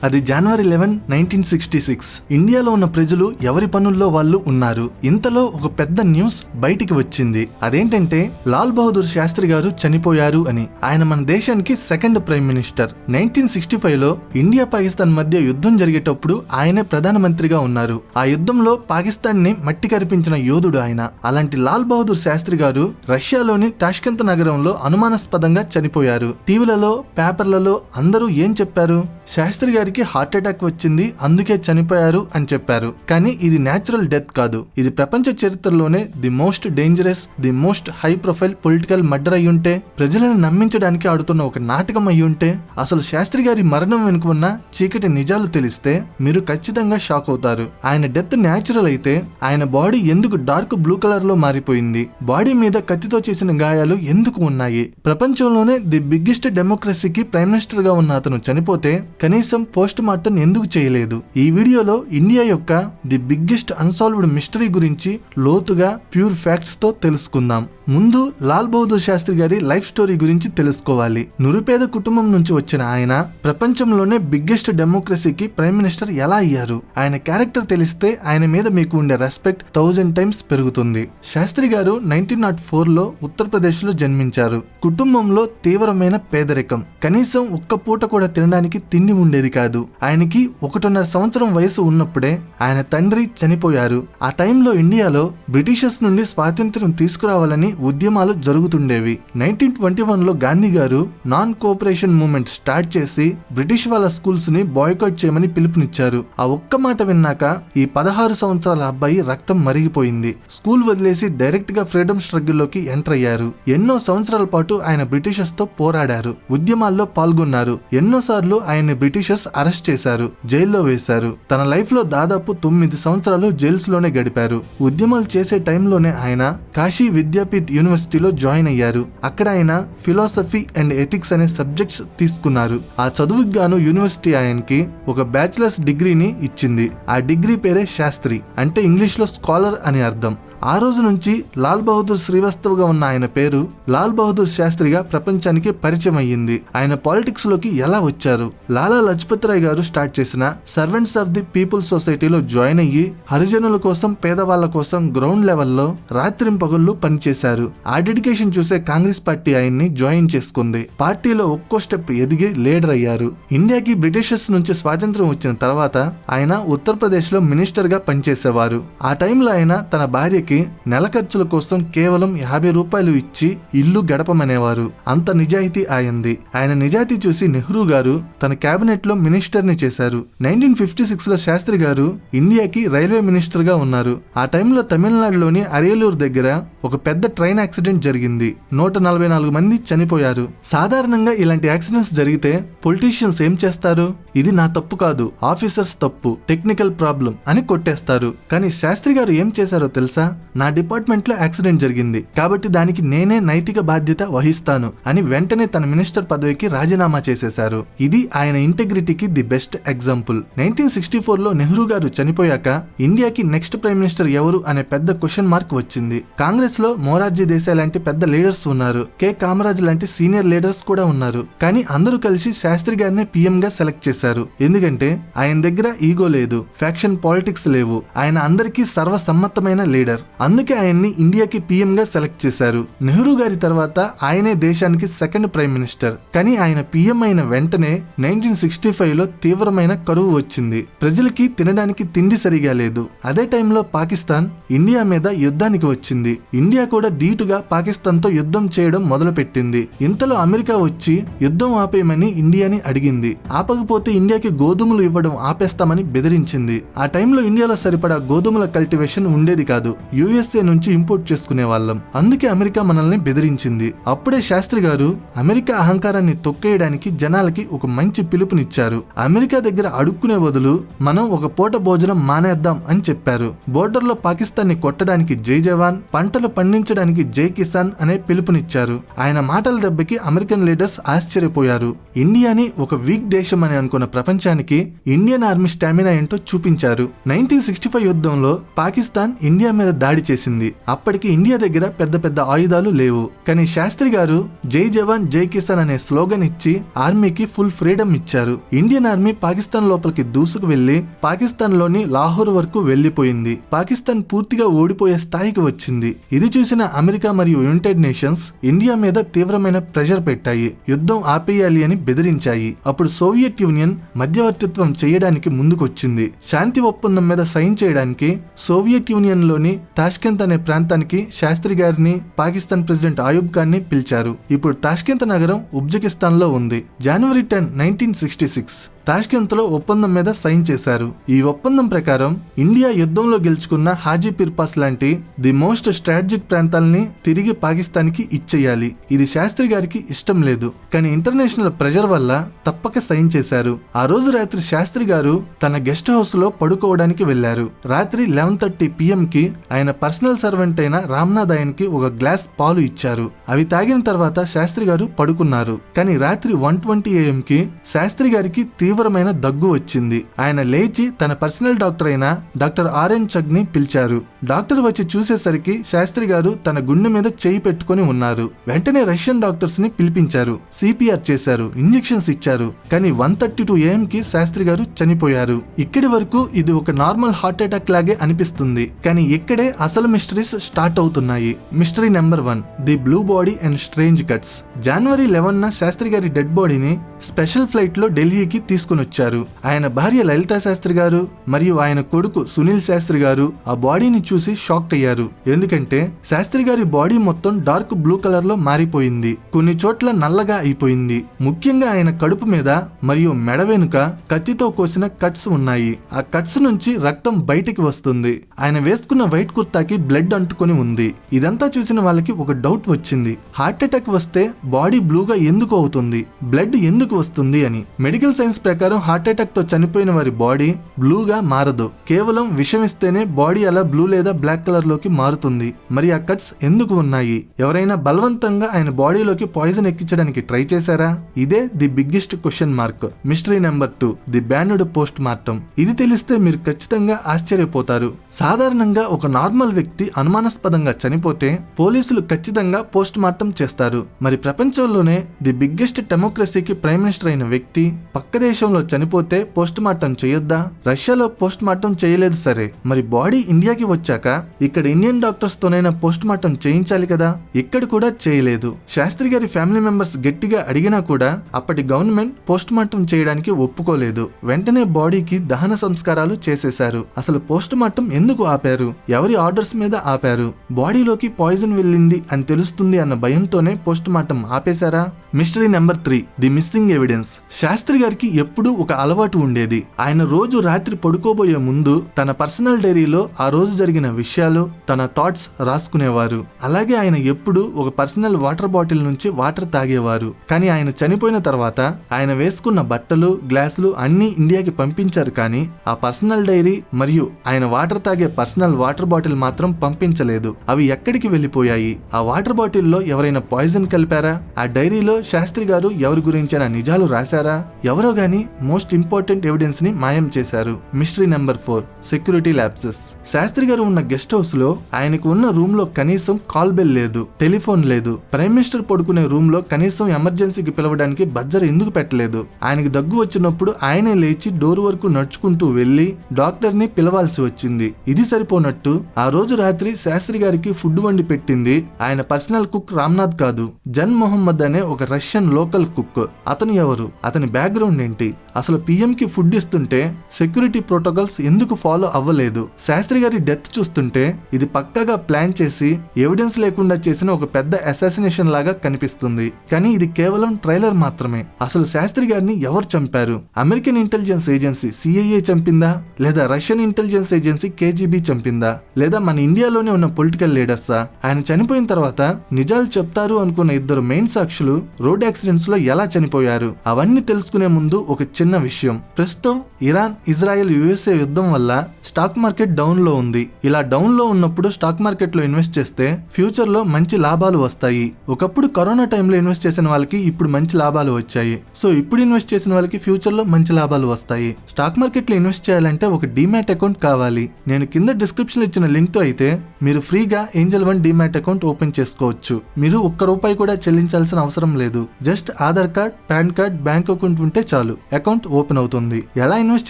అది జనవరి 11, 1966. ఇండియాలో ఉన్న ప్రజలు ఎవరి పనుల్లో వాళ్ళు ఉన్నారు. ఇంతలో ఒక పెద్ద న్యూస్ బయటికి వచ్చింది. అదేంటంటే లాల్ బహదూర్ శాస్త్రి గారు చనిపోయారు అని. ఆయన మన దేశానికి సెకండ్ ప్రైమ్ మినిస్టర్. 1965లో ఇండియా పాకిస్తాన్ మధ్య యుద్ధం జరిగేటప్పుడు ఆయనే ప్రధానమంత్రిగా ఉన్నారు. ఆ యుద్ధంలో పాకిస్తాన్ ని మట్టి కరిపించిన యోధుడు ఆయన. అలాంటి లాల్ బహదూర్ శాస్త్రి గారు రష్యాలోని తాష్కెంత్ నగరంలో అనుమానాస్పదంగా చనిపోయారు. టీవీలలో, పేపర్లలో అందరూ ఏం చెప్పారు? శాస్త్రి గారికి హార్ట్ అటాక్ వచ్చింది, అందుకే చనిపోయారు అని చెప్పారు. కానీ ఇది న్యాచురల్ డెత్ కాదు. ఇది ప్రపంచ చరిత్రలోనే the most dangerous, the most high profile political murder అయ్యుంటే, ప్రజలను నమ్మించడానికి ఆడుతున్న ఒక నాటకం అయ్యుంటే, అసలు శాస్త్రి గారి మరణం వెనుక ఉన్న చీకటి నిజాలు తెలిస్తే మీరు ఖచ్చితంగా షాక్ అవుతారు. ఆయన డెత్ న్యాచురల్ అయితే ఆయన బాడీ ఎందుకు డార్క్ బ్లూ కలర్ లో మారిపోయింది? బాడీ మీద కత్తితో చేసిన గాయాలు ఎందుకు ఉన్నాయి? ప్రపంచంలోనే ది బిగ్గెస్ట్ డెమోక్రసీకి ప్రైమ్ మినిస్టర్ గా ఉన్న అతను చనిపోతే కనీసం పోస్ట్ మార్టం ఎందుకు చేయలేదు? ఈ వీడియోలో ఇండియా యొక్క ది బిగ్గెస్ట్ అన్సాల్వ్డ్ మిస్టరీ గురించి లోతుగా ప్యూర్ ఫ్యాక్ట్స్ తో తెలుసుకుందాం. ముందు లాల్ బహదూర్ శాస్త్రి గారి లైఫ్ స్టోరీ గురించి తెలుసుకోవాలి. నిరుపేద కుటుంబం నుంచి వచ్చిన ఆయన ప్రపంచంలోనే బిగ్గెస్ట్ డెమోక్రసీకి ప్రైమ్ మినిస్టర్ ఎలా అయ్యారు? ఆయన క్యారెక్టర్ తెలిస్తే ఆయన మీద మీకు ఉండే రెస్పెక్ట్ 1000 టైమ్స్ పెరుగుతుంది. శాస్త్రి గారు 1904లో ఉత్తరప్రదేశ్ లో జన్మించారు. కుటుంబంలో తీవ్రమైన పేదరికం. కనీసం ఒక్క పూట కూడా తినడానికి తిండి ఉండేది కాదు. ఆయనకి 1.5 సంవత్సరం వయసు ఉన్నప్పుడే ఆయన తండ్రి చనిపోయారు. ఆ టైంలో ఇండియాలో బ్రిటిషర్స్ నుండి స్వాతంత్ర్యం తీసుకురావాలని ఉద్యమాలు జరుగుతుండేవి. 1921లో గాంధీ గారు నాన్ కోఆపరేషన్ మూవ్మెంట్ స్టార్ట్ చేసి బ్రిటిష్ వాళ్ళ స్కూల్స్ ని బాయ్కాట్ చేయమని పిలుపునిచ్చారు. ఆ ఒక్క మాట విన్నాక ఈ 16 సంవత్సరాల అబ్బాయి రక్తం మరిగిపోయింది. స్కూల్ వదిలేసి డైరెక్ట్ గా ఫ్రీడమ్ స్ట్రగుల్ లోకి ఎంటర్ అయ్యారు. ఎన్నో సంవత్సరాల పాటు ఆయన బ్రిటిషర్స్ తో పోరాడారు, ఉద్యమాల్లో పాల్గొన్నారు. ఎన్నోసార్లు ఆయన్ని బ్రిటిషర్స్ అరెస్ట్ చేశారు, జైల్లో వేశారు. తన లైఫ్ లో దాదాపు 9 సంవత్సరాలు జైల్స్ లోనే గడిపారు. ఉద్యమాలు చేసే టైంలోనే ఆయన కాశీ విద్యాపీఠ్ యూనివర్సిటీలో జాయిన్ అయ్యారు. అక్కడ ఆయన ఫిలాసఫీ అండ్ ఎథిక్స్ అనే సబ్జెక్ట్స్ తీసుకున్నారు. ఆ చదువుకి గాను యూనివర్సిటీ ఆయనకి ఒక బ్యాచిలర్స్ డిగ్రీని ఇచ్చింది. ఆ డిగ్రీ పేరే శాస్త్రి, అంటే ఇంగ్లీష్ లో స్కాలర్ అని అర్థం. ఆ రోజు నుంచి లాల్ బహదూర్ శ్రీవాస్తవ్గా ఉన్న ఆయన పేరు లాల్ బహదూర్ శాస్త్రిగా ప్రపంచానికి పరిచయం అయ్యింది. ఆయన పాలిటిక్స్ లోకి ఎలా వచ్చారు? లాలా లజపత్ రాయ్ గారు స్టార్ట్ చేసిన సర్వెంట్స్ ఆఫ్ ది పీపుల్ సొసైటీలో జాయిన్ అయ్యి హరిజనుల కోసం, పేదవాళ్ల కోసం గ్రౌండ్ లెవెల్లో రాత్రింపగళ్ళు పనిచేశారు. ఆ డెడికేషన్ చూసే కాంగ్రెస్ పార్టీ ఆయన్ని జాయిన్ చేసుకుంది. పార్టీలో ఒక్కో స్టెప్ ఎదిగి లీడర్ అయ్యారు. ఇండియాకి బ్రిటిషర్స్ నుంచి స్వాతంత్ర్యం వచ్చిన తర్వాత ఆయన ఉత్తరప్రదేశ్ లో మినిస్టర్ గా పనిచేసేవారు. ఆ టైంలో ఆయన తన భార్యకి నెల ఖర్చుల కోసం కేవలం 50 రూపాయలు ఇచ్చి ఇల్లు గడపమనేవారు. అంత నిజాయితీ అయింది. ఆయన నిజాయితీ చూసి నెహ్రూ గారు తన కేబినెట్ లో మినిస్టర్ ని చేశారు. 1956లో శాస్త్రి గారు ఇండియాకి రైల్వే మినిస్టర్ గా ఉన్నారు. ఆ టైంలో తమిళనాడులోని అరియలూరు దగ్గర ఒక పెద్ద ట్రైన్ యాక్సిడెంట్ జరిగింది. 144 మంది చనిపోయారు. సాధారణంగా ఇలాంటి యాక్సిడెంట్స్ జరిగితే పొలిటీషియన్స్ ఏం చేస్తారు? ఇది నా తప్పు కాదు, ఆఫీసర్స్ తప్పు, టెక్నికల్ ప్రాబ్లం అని కొట్టేస్తారు. కానీ శాస్త్రి గారు ఏం చేశారో తెలుసా? నా డిపార్ట్మెంట్ లో యాక్సిడెంట్ జరిగింది కాబట్టి దానికి నేనే నైతిక బాధ్యత వహిస్తాను అని వెంటనే తన మినిస్టర్ పదవికి రాజీనామా చేసేశారు. ఇది ఆయన ఇంటెగ్రిటీకి ది బెస్ట్ ఎగ్జాంపుల్. 1964లో నెహ్రూ గారు చనిపోయాక ఇండియాకి నెక్స్ట్ ప్రైమ్ మినిస్టర్ ఎవరు అనే పెద్ద క్వశ్చన్ మార్క్ వచ్చింది. కాంగ్రెస్ లో మొరార్జీ దేశాయ్ లాంటి పెద్ద లీడర్స్ ఉన్నారు, కె కామరాజ్ లాంటి సీనియర్ లీడర్స్ కూడా ఉన్నారు. కానీ అందరూ కలిసి శాస్త్రి గారిని పీఎం గా సెలెక్ట్ చేశారు. ఎందుకంటే ఆయన దగ్గర ఈగో లేదు, ఫ్యాక్షన్ పాలిటిక్స్ లేవు. ఆయన అందరికీ సర్వసమ్మతమైన లీడర్. అందుకే ఆయన్ని ఇండియాకి పీఎం గా సెలెక్ట్ చేశారు. నెహ్రూ గారి తర్వాత ఆయనే దేశానికి సెకండ్ ప్రైమ్ మినిస్టర్. కానీ ఆయన పీఎం అయిన వెంటనే 1965లో తీవ్రమైన కరువు వచ్చింది. ప్రజలకి తినడానికి తిండి సరిగా లేదు. అదే టైంలో పాకిస్తాన్ ఇండియా మీద యుద్ధానికి వచ్చింది. ఇండియా కూడా ధీటుగా పాకిస్తాన్ తో యుద్ధం చేయడం మొదలు పెట్టింది. ఇంతలో అమెరికా వచ్చి యుద్ధం ఆపేయమని ఇండియాని అడిగింది. ఆపకపోతే ఇండియాకి గోధుమలు ఇవ్వడం ఆపేస్తామని బెదిరించింది. ఆ టైంలో ఇండియాలో సరిపడా గోధుమల కల్టివేషన్ ఉండేది కాదు. యుఎస్ఏ నుంచి ఇంపోర్ట్ చేసుకునే వాళ్ళం. అందుకే అమెరికా మనల్ని బెదిరించింది. అప్పుడే శాస్త్రి గారు అమెరికా అహంకారాన్ని తొక్కేయడానికి జనాలకి ఒక మంచి పిలుపునిచ్చారు. అమెరికా దగ్గర అడుక్కునే బదులు మనం ఒక పూట భోజనం మానేద్దాం అని చెప్పారు. బోర్డర్ లో పాకిస్తాన్ ని కొట్టడానికి జై జవాన్, పంటలు పండించడానికి జై కిసాన్ అనే పిలుపునిచ్చారు. ఆయన మాటల దెబ్బకి అమెరికన్ లీడర్స్ ఆశ్చర్యపోయారు. ఇండియాని ఒక వీక్ దేశం అని అనుకున్న ప్రపంచానికి ఇండియన్ ఆర్మీ స్టామినా ఏంటో చూపించారు. 1965 యుద్ధంలో పాకిస్తాన్ ఇండియా మీద దాడి చేసింది. అప్పటికి ఇండియా దగ్గర పెద్ద పెద్ద ఆయుధాలు లేవు. కానీ శాస్త్రి గారు జై జవాన్ జై కిసాన్ అనే స్లోగన్ ఇచ్చి ఆర్మీకి ఫుల్ ఫ్రీడమ్ ఇచ్చారు. ఇండియన్ ఆర్మీ పాకిస్తాన్ లోపలికి దూసుకు వెళ్లి పాకిస్తాన్ లోని లాహోర్ వరకు వెళ్లిపోయింది. పాకిస్తాన్ పూర్తిగా ఓడిపోయే స్థాయికి వచ్చింది. ఇది చూసిన అమెరికా మరియు యునైటెడ్ నేషన్స్ ఇండియా మీద తీవ్రమైన ప్రెషర్ పెట్టాయి. యుద్ధం ఆపేయాలి అని బెదిరించాయి. అప్పుడు సోవియట్ యూనియన్ మధ్యవర్తిత్వం చేయడానికి ముందుకొచ్చింది. శాంతి ఒప్పందం మీద సైన్ చేయడానికి సోవియట్ యూనియన్ లోని తాష్కెంత్ అనే ప్రాంతానికి శాస్త్రి గారిని పాకిస్తాన్ ప్రెసిడెంట్ అయూబ్ ఖాన్ ని పిలిచారు. ఇప్పుడు తాష్కెంత్ నగరం ఉజ్బెకిస్తాన్ లో ఉంది. జనవరి 10, 1966 తాష్కెంత్ లో ఒప్పందం మీద సైన్ చేశారు. ఈ ఒప్పందం ప్రకారం ఇండియా యుద్ధంలో గెలుచుకున్న హాజీపీర్ పాస్ లాంటి ది మోస్ట్ స్ట్రాటజిక్ ప్రాంతాలని తిరిగి పాకిస్తాన్ కి ఇచ్చేయాలి. ఇది శాస్త్రి గారికి ఇష్టం లేదు. కానీ ఇంటర్నేషనల్ ప్రెషర్ వల్ల తప్పక సైన్ చేశారు. ఆ రోజు రాత్రి శాస్త్రి గారు తన గెస్ట్ హౌస్ లో పడుకోవడానికి వెళ్లారు. రాత్రి 11:30 PM కి ఆయన పర్సనల్ సర్వెంట్ అయిన రామ్నాథ్ ఆయనకి ఒక గ్లాస్ పాలు ఇచ్చారు. అవి తాగిన తర్వాత శాస్త్రి గారు పడుకున్నారు. కానీ రాత్రి 1:20 AM కి శాస్త్రి గారికి తీవ్రమైన దగ్గు వచ్చింది. ఆయన లేచి తన పర్సనల్ డాక్టర్ అయిన డాక్టర్ ఆర్ఎన్ చగ్ ని పిలిచారు. డాక్టర్ వచ్చి చూసేసరికి శాస్త్రి గారు తన గుండె మీద చేయి పెట్టుకుని ఉన్నారు. వెంటనే రష్యన్ డాక్టర్స్ ని పిలిపించారు. సిపిఆర్ చేశారు, ఇంజెక్షన్స్ ఇచ్చారు. కానీ 1:32 AM కి శాస్త్రి గారు చనిపోయారు. ఇక్కడి వరకు ఇది ఒక నార్మల్ హార్ట్ అటాక్ లాగే అనిపిస్తుంది. కానీ ఇక్కడే అసలు మిస్టరీస్ స్టార్ట్ అవుతున్నాయి. Mystery number 1, the blue body and strange cuts. జనవరి 11న శాస్త్రి గారి డెడ్ బాడీని స్పెషల్ ఫ్లైట్ లో ఢిల్లీకి తీసుకుని వచ్చారు. ఆయన భార్య లలితా శాస్త్రి గారు మరియు ఆయన కొడుకు సునీల్ శాస్త్రి గారు ఆ బాడీని చూసి షాక్ అయ్యారు. ఎందుకంటే శాస్త్రి గారి బాడీ మొత్తం డార్క్ బ్లూ కలర్ లో మారిపోయింది. కొన్ని చోట్ల నల్లగా అయిపోయింది. ముఖ్యంగా ఆయన కడుపు మీద మరియు మెడ వెనుక కత్తితో కోసిన కట్స్ ఉన్నాయి. ఆ కట్స్ నుంచి రక్తం బయటికి వస్తుంది. ఆయన వేసుకున్న వైట్ కుర్తాకి బ్లడ్ అంటుకొని ఉంది. ఇదంతా చూసిన వాళ్ళకి ఒక డౌట్ వచ్చింది. హార్ట్ అటాక్ వస్తే బాడీ బ్లూగా ఎందుకు అవుతుంది, బ్లడ్ ఎందుకు వస్తుంది అని. మెడికల్ సైన్స్ ప్రకారం హార్ట్ అటాక్ తో చనిపోయిన వారి బాడీ బ్లూగా మారదు. కేవలం విషం ఇస్తేనే బాడీ అలా బ్లూ లేదా బ్లాక్ కలర్ లోకి మారుతుంది. మరి ఆ కట్స్ ఎందుకు ఉన్నాయి? ఎవరైనా బలవంతంగా ఆయన బాడీలోకి పాయిజన్ ఎక్కించడానికి ట్రై చేశారా? ఇదే the biggest question mark. Mystery number 2, the band post mortem. ఇది తెలిస్తే మీరు ఖచ్చితంగా ఆశ్చర్యపోతారు. సాధారణంగా ఒక నార్మల్ వ్యక్తి అనుమానాస్పదంగా చనిపోతే పోలీసులు ఖచ్చితంగా పోస్ట్ మార్టం చేస్తారు. మరి ప్రపంచంలోనే ది బిగ్గెస్ట్ డెమోక్రసీకి ప్రైమ్ మినిస్టర్ అయిన వ్యక్తి పక్క దేశంలో చనిపోతే పోస్ట్ మార్టం చేయొద్దా? రష్యాలో పోస్ట్ మార్టం చేయలేదు సరే, మరి బాడీ ఇండియాకి వచ్చాక ఇక్కడ ఇండియన్ డాక్టర్స్ తోనైనా పోస్ట్ మార్టం చేయించాలి కదా. ఇక్కడ కూడా చేయలేదు. శాస్త్రి గారి ఫ్యామిలీ మెంబర్స్ గట్టిగా అడిగినా కూడా అప్పటి గవర్నమెంట్ పోస్ట్ మార్టం చేయడానికి ఒప్పుకోలేదు. వెంటనే బాడీకి దహన సంస్కారాలు చేసేశారు. అసలు పోస్ట్ మార్టం ఎందుకు ఆపారు? ఎవరి ఆర్డర్స్ మీద ఆపారు? బాడీలోకి పాయిజన్ వెళ్ళింది అని తెలుస్తుంది అన్న భయంతోనే పోస్ట్ మార్టం ఆపేశారా? Mystery number 3, the missing evidence. Shastri గారికి ఎప్పుడూ ఒక అలవాటు ఉండేది. ఆయన రోజు రాత్రి పడుకోబోయే ముందు తన పర్సనల్ డైరీలో ఆ రోజు జరిగిన విషయాలు, తన థాట్స్ రాసుకునేవారు. అలాగే ఆయన ఎప్పుడు ఒక పర్సనల్ వాటర్ బాటిల్ నుంచి వాటర్ తాగేవారు. కానీ ఆయన చనిపోయిన తర్వాత ఆయన వేసుకున్న బట్టలు, గ్లాసులు అన్ని ఇండియాకి పంపించారు. కానీ ఆ పర్సనల్ డైరీ మరియు ఆయన వాటర్ తాగే పర్సనల్ వాటర్ బాటిల్ మాత్రం పంపించలేదు. అవి ఎక్కడికి వెళ్లిపోయాయి? ఆ వాటర్ బాటిల్లో ఎవరైనా పాయిజన్ కలిపారా? ఆ డైరీలో శాస్త్రి గారు ఎవరి గురించైనా నిజాలు రాశారా? ఎవరో గాని మోస్ట్ ఇంపార్టెంట్ ఎవిడెన్స్ ని మాయం చేశారు. Mystery number 4, security lapses. Shastri గారు ఉన్న గెస్ట్ హౌస్ లో ఆయనకు ఉన్న రూమ్ లో కనీసం కాల్ బెల్ లేదు, టెలిఫోన్ లేదు. ప్రైమ్ మినిస్టర్ పడుకునే రూమ్ లో కనీసం ఎమర్జెన్సీకి పిలవడానికి బజ్జర్ ఎందుకు పెట్టలేదు? ఆయనకి దగ్గు వచ్చినప్పుడు ఆయనే లేచి డోర్ వరకు నడుచుకుంటూ వెళ్లి డాక్టర్ ని పిలవాల్సి వచ్చింది. ఇది సరిపోనట్టు ఆ రోజు రాత్రి శాస్త్రి గారికి ఫుడ్ వండి పెట్టింది ఆయన పర్సనల్ కుక్ రామ్నాథ్ కాదు, జన్ మొహమ్మద్ అనే ఒక రష్యన్ లోకల్ కుక్. అతను ఎవరు? అతని బ్యాక్గ్రౌండ్ ఏంటి? అసలు పిఎం కి ఫుడ్ ఇస్తుంటే సెక్యూరిటీ ప్రోటోకాల్స్ ఎందుకు ఫాలో అవ్వలేదు? శాస్త్రి గారి డెత్ చూస్తుంటే ఇది పక్కాగా ప్లాన్ చేసి ఎవిడెన్స్ లేకుండా చేసిన ఒక పెద్ద అసాసినేషన్ లాగా కనిపిస్తుంది. కానీ ఇది కేవలం ట్రైలర్ మాత్రమే. అసలు శాస్త్రి గారిని ఎవరు చంపారు? American intelligence agency CIA చంపిందా? లేదా రష్యన్ ఇంటెలిజెన్స్ ఏజెన్సీ KGB చంపిందా? లేదా మన ఇండియాలోనే ఉన్న పొలిటికల్ లీడర్సా? ఆయన చనిపోయిన తర్వాత నిజాలు చెప్తారు అనుకున్న ఇద్దరు మెయిన్ సాక్షులు రోడ్ యాక్సిడెంట్స్ లో ఎలా చనిపోయారు. అవన్నీ తెలుసుకునే ముందు ఒక చిన్న విషయం. ప్రస్తుతం ఇరాన్, ఇజ్రాయెల్, యుఎస్ఏ యుద్ధం వల్ల స్టాక్ మార్కెట్ డౌన్ లో ఉంది. ఇలా డౌన్ లో ఉన్నప్పుడు స్టాక్ మార్కెట్ లో ఇన్వెస్ట్ చేస్తే ఫ్యూచర్ లో మంచి లాభాలు వస్తాయి. ఒకప్పుడు కరోనా టైంలో ఇన్వెస్ట్ చేసిన వాళ్ళకి ఇప్పుడు మంచి లాభాలు వచ్చాయి. సో ఇప్పుడు ఇన్వెస్ట్ చేసిన వాళ్ళకి ఫ్యూచర్ లో మంచి లాభాలు వస్తాయి. స్టాక్ మార్కెట్ లో ఇన్వెస్ట్ చేయాలంటే ఒక డీమ్యాట్ అకౌంట్ కావాలి. నేను కింద డిస్క్రిప్షన్ లో ఇచ్చిన లింక్ తో అయితే మీరు ఫ్రీగా ఏంజల్ 1 డీమ్యాట్ అకౌంట్ ఓపెన్ చేసుకోవచ్చు. మీరు ₹1 కూడా చెల్లించాల్సిన అవసరం లేదు. Just Aadhaar card, pan card, bank account ఉంటే చాలు అకౌంట్ ఓపెన్ అవుతుంది. ఎలా ఇన్వెస్ట్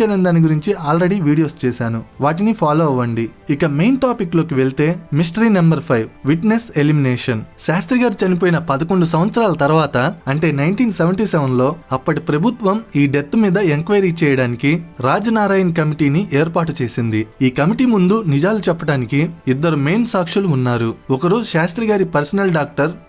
చేయాలని దాని గురించి ఆల్రెడీ వీడియోస్ చేశాను, వాటిని ఫాలో అవ్వండి. ఇక మెయిన్ టాపిక్ లోకి వెళ్తే mystery number 5, witness elimination. Shastri గారు చనిపోయిన 11 సంవత్సరాల తర్వాత అంటే 1977 లో అప్పటి ప్రభుత్వం ఈ డెత్ మీద ఎంక్వైరీ చేయడానికి రాజనారాయణ్ కమిటీని ఏర్పాటు చేసింది. ఈ కమిటీ ముందు నిజాలు చెప్పడానికి 2 మెయిన్ సాక్షులు ఉన్నారు. ఒకరు శాస్త్రి గారి పర్సనల్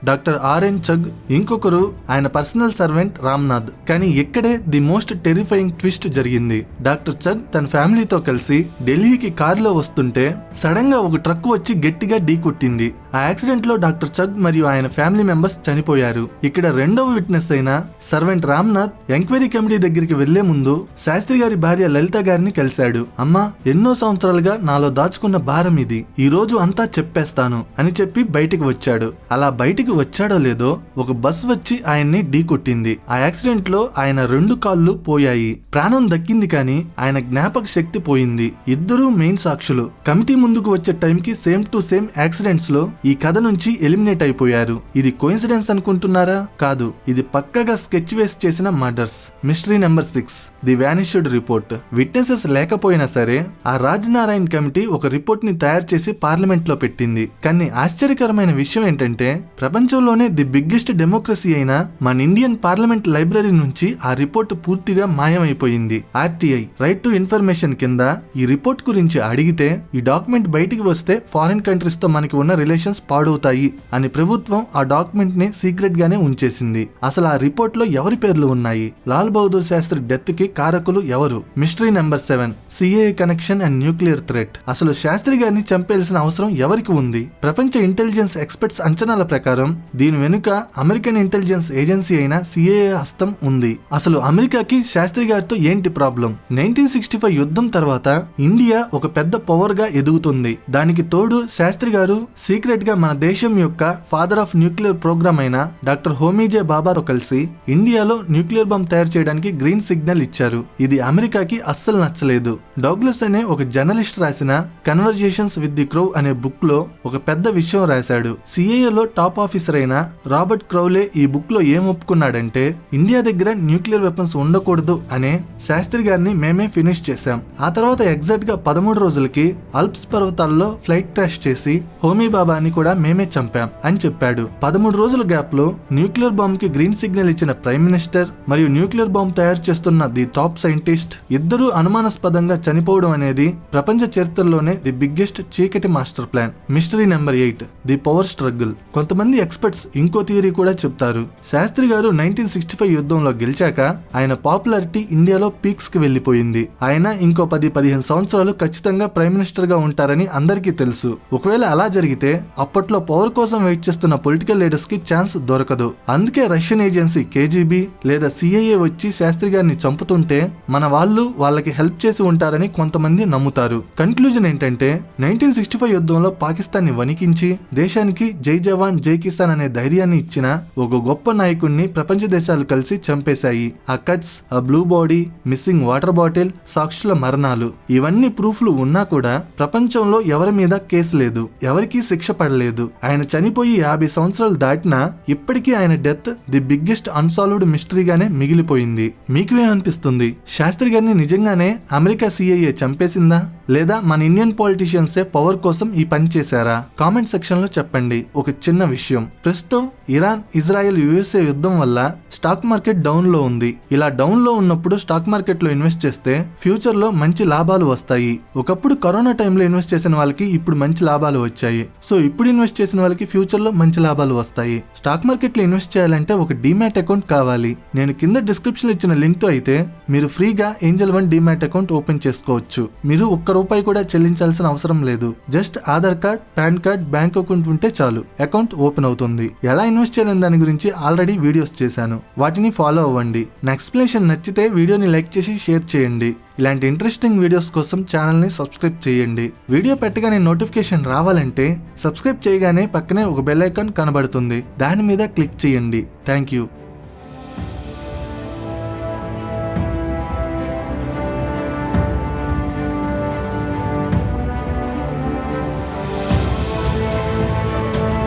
డాక్టర్ ఆర్ఎన్ చగ్, ఇంకొకరు ఆయన పర్సనల్ సర్వెంట్ రామ్నాథ్. కానీ ఇక్కడే ది మోస్ట్ టెరిఫైయింగ్ ట్విస్ట్ జరిగింది. డాక్టర్ చగ్ తన ఫ్యామిలీతో కలిసి ఢిల్లీకి కారులో వస్తుంటే సడన్ గా ఒక ట్రక్ వచ్చి గట్టిగా ఢీ కొట్టింది. ఆ యాక్సిడెంట్ లో డాక్టర్ చగ్ మరియు ఆయన ఫ్యామిలీ మెంబర్స్ చనిపోయారు. ఇక్కడ రెండవ విట్నెస్ అయిన సర్వెంట్ రామ్నాథ్ ఎంక్వైరీ కమిటీ దగ్గరికి వెళ్లే ముందు శాస్త్రి గారి భార్య లలిత గారిని కలిశాడు. అమ్మా, ఎన్నో సంవత్సరాలుగా నాలో దాచుకున్న భారం ఇది, ఈ రోజు అంతా చెప్పేస్తాను అని చెప్పి బయటికి వచ్చాడు. అలా బయటికి వచ్చాడో లేదో ఒక బస్ వచ్చి ఆయన్ని ఢీ కొట్టింది. ఆ యాక్సిడెంట్ లో ఆయన 2 కాళ్ళు పోయాయి. ప్రాణం దక్కింది కానీ ఆయన జ్ఞాపక శక్తి పోయింది. ఇద్దరూ మెయిన్ సాక్షులు. కమిటీ ముందుకు వచ్చే టైంకి సేమ్ టు సేమ్ యాక్సిడెంట్స్ లో ఈ కథ నుంచి ఎలిమినేట్ అయిపోయారు. ఇది కోఇన్సిడెన్స్ అనుకుంటున్నారా? కాదు, ఇది పక్కగా స్కెచ్ వేసి చేసిన murders. Mystery number 6, the vanished report. Witnesses లేకపోయినా సరే ఆ రాజనారాయణ్ కమిటీ ఒక రిపోర్ట్ ని తయారు చేసి పార్లమెంట్ లో పెట్టింది. కానీ ఆశ్చర్యకరమైన విషయం ఏంటంటే ప్రపంచంలోనే ది బిగ్గెస్ట్ డెమోక్రసీ అయిన మన ఇండియన్ పార్లమెంట్ లైబ్రరీ నుంచి ఆ రిపోర్ట్ పూర్తిగా మాయమైపోయింది. ఆర్టీఐ, రైట్ టు ఇన్ఫర్మేషన్ కింద ఈ రిపోర్ట్ గురించి అడిగితే ఈ డాక్యుమెంట్ బయటికి వస్తే ఫారిన్ కంట్రీస్ తో మనకి ఉన్న రిలేషన్స్ పాడవుతాయి అని ప్రభుత్వం ఆ డాక్యుమెంట్ ని సీక్రెట్ గానే ఉంచేసింది. అసలు ఆ రిపోర్ట్ లో ఎవరి పేర్లు ఉన్నాయి? లాల్ బహదూర్ శాస్త్రి డెత్ కి కారకులు ఎవరు? Mystery number 7, CAA connection and nuclear threat. అసలు శాస్త్రి గారిని చంపేయాల్సిన అవసరం ఎవరికి ఉంది? ప్రపంచ ఇంటెలిజెన్స్ ఎక్స్పర్ట్స్ అంచనాల ప్రకారం దీని వెనుక అమెరికన్ ఇంటెలిజెన్స్ ఏజెన్సీ అయిన సిఏఏ హస్తం ఉంది. అసలు అమెరికాకి శాస్త్రి గారితో ఏంటి ప్రాబ్లం? 1965 యుద్ధం తర్వాత ఇండియా ఒక పెద్ద పవర్ గా ఎదుగుతుంది. దానికి తోడు శాస్త్రి గారు సీక్రెట్ గా మన దేశం యొక్క ఫాదర్ ఆఫ్ న్యూక్లియర్ ప్రోగ్రామ్ అయిన డాక్టర్ హోమీజే బాబాతో కలిసి ఇండియాలో న్యూక్లియర్ బాంబ్ తయారు చేయడానికి గ్రీన్ సిగ్నల్ ఇచ్చారు. ఇది అమెరికాకి అస్సలు నచ్చలేదు. డౌగ్లస్ అనే ఒక జర్నలిస్ట్ రాసిన కన్వర్జేషన్స్ విత్ ది క్రౌ అనే బుక్ లో ఒక పెద్ద విషయం రాశాడు. సిఏఏలో టాప్ ఆఫీసర్ అయిన రాబర్ట్ క్రౌలే ఈ బుక్ లో ఏం ఒప్పుకున్నాడంటే ఇండియా దగ్గర న్యూక్లియర్ వెపన్స్ ఉండకూడదు అనే శాస్త్రి గారిని మేమే ఫినిష్ చేశాం. ఆ తర్వాత ఎగ్జాక్ట్ గా 13 రోజులకి అల్ప్స్ పర్వతాల్లో ఫ్లైట్ క్రాష్ చేసి హోమీ బాబాని కూడా మేమే చంపాం అని చెప్పాడు. 13 రోజుల గ్యాప్ లో న్యూక్లియర్ బాంబ్ కి గ్రీన్ సిగ్నల్ ఇచ్చిన ప్రైమ్ మినిస్టర్ మరియు న్యూక్లియర్ బాంబ్ తయారు చేస్తున్న ది టాప్ సైంటిస్ట్ ఇద్దరూ అనుమానాస్పదంగా చనిపోవడం అనేది ప్రపంచ చరిత్రలోనే ది బిగ్గెస్ట్ చీకటి master plan. Mystery number 8, the power struggle. కొంతమంది ఎక్స్పర్ట్స్ ఇంకో థియరీ కూడా చెప్తారు. శాస్త్రి గారు 1965 యుద్ధంలో గెలిచాక ఆయన పాపులారిటీ ఇండియాలో పీక్స్ కి వెళ్లిపోయింది. ఆయన ఇంకో 10-15 సంవత్సరాలు ఖచ్చితంగా ప్రైమ్ మినిస్టర్ గా ఉంటారని అందరికీ తెలుసు. ఒకవేళ అలా జరిగితే అప్పట్లో పవర్ కోసం వెయిట్ చేస్తున్న పొలిటికల్ లీడర్స్ కి ఛాన్స్ దొరకదు. అందుకే రష్యన్ ఏజెన్సీ కేజీబీ లేదా సిఐఏ వచ్చి శాస్త్రి గారిని చంపుతుంటే మన వాళ్ళు వాళ్ళకి హెల్ప్ చేసి ఉంటారని కొంతమంది నమ్ముతారు. కన్క్లూజన్ ఏంటంటే 1965 యుద్ధంలో పాకిస్తాన్ ని వణికించి దేశానికి జై జవాన్ జై కిసాన్ అనే ధైర్యాన్ని ఇచ్చిన ఒక గొప్ప నాయకుడిని ప్రపంచ దేశాలు కలిసి చంపేశాయి. ఆ కట్స్, ఆ blue body, missing water bottle, సాక్షుల మరణాలు ఇవన్నీ ప్రూఫ్లు ఉన్నా కూడా ప్రపంచంలో ఎవరి మీద కేసు లేదు, ఎవరికీ శిక్ష పడలేదు. ఆయన చనిపోయి 50 సంవత్సరాలు దాటినా ఇప్పటికీ ఆయన డెత్ ది బిగ్గెస్ట్ అన్సాల్వ్డ్ మిస్టరీగానే మిగిలిపోయింది. మీకు ఏమనిపిస్తుంది? శాస్త్రి గారిని నిజంగానే అమెరికా సిఐఏ చంపేసిందా లేదా మన ఇండియన్ పాలిటిషియన్సే పవర్ కోసం ఈ పని చేశారా? కామెంట్ సెక్షన్ లో చెప్పండి. ఒక చిన్న విషయం, ప్రస్తుతం ఇరాన్, ఇజ్రాయెల్, యుఎస్ఏ యుద్ధం వల్ల స్టాక్ మార్కెట్ డౌన్ లో ఉంది. ఇలా డౌన్ లో ఉన్నప్పుడు స్టాక్ మార్కెట్ లో ఇన్వెస్ట్ చేస్తే ఫ్యూచర్ లో మంచి లాభాలు వస్తాయి. ఒకప్పుడు కరోనా టైంలో ఇన్వెస్ట్ చేసిన వాళ్ళకి ఇప్పుడు మంచి లాభాలు వచ్చాయి. సో ఇప్పుడు ఇన్వెస్ట్ చేసిన వాళ్ళకి ఫ్యూచర్ లో మంచి లాభాలు వస్తాయి. స్టాక్ మార్కెట్ లో ఇన్వెస్ట్ చేయాలంటే ఒక డీమ్యాట్ అకౌంట్ కావాలి. నేను కింద డిస్క్రిప్షన్ లో ఇచ్చిన లింక్ తో అయితే మీరు ఫ్రీగా Angel one demat account open చేసుకోవచ్చు. మీరు ₹1 కూడా చెల్లించాల్సిన అవసరం లేదు. Just Aadhaar card, pan card, bank account ఉంటే చాలు అకౌంట్ ఓపెన్ అవుతుంది. ఎలా ఇన్వెస్ట్ చేయాలని దాని గురించి ఆల్రెడీ వీడియోస్ చేశాను, వాటిని ఫాలో అవ్వండి. నా ఎక్స్ప్లెనేషన్ నచ్చితే వీడియోని లైక్ చేసి షేర్ చేయండి. ఇలాంటి ఇంట్రెస్టింగ్ వీడియోస్ కోసం ఛానల్ ని సబ్స్క్రైబ్ చేయండి. వీడియో పెట్టగానే నోటిఫికేషన్ రావాలంటే సబ్స్క్రైబ్ చేయగానే పక్కనే ఒక బెల్ ఐకాన్ కనబడుతుంది, దాని మీద క్లిక్ చేయండి. Thank you.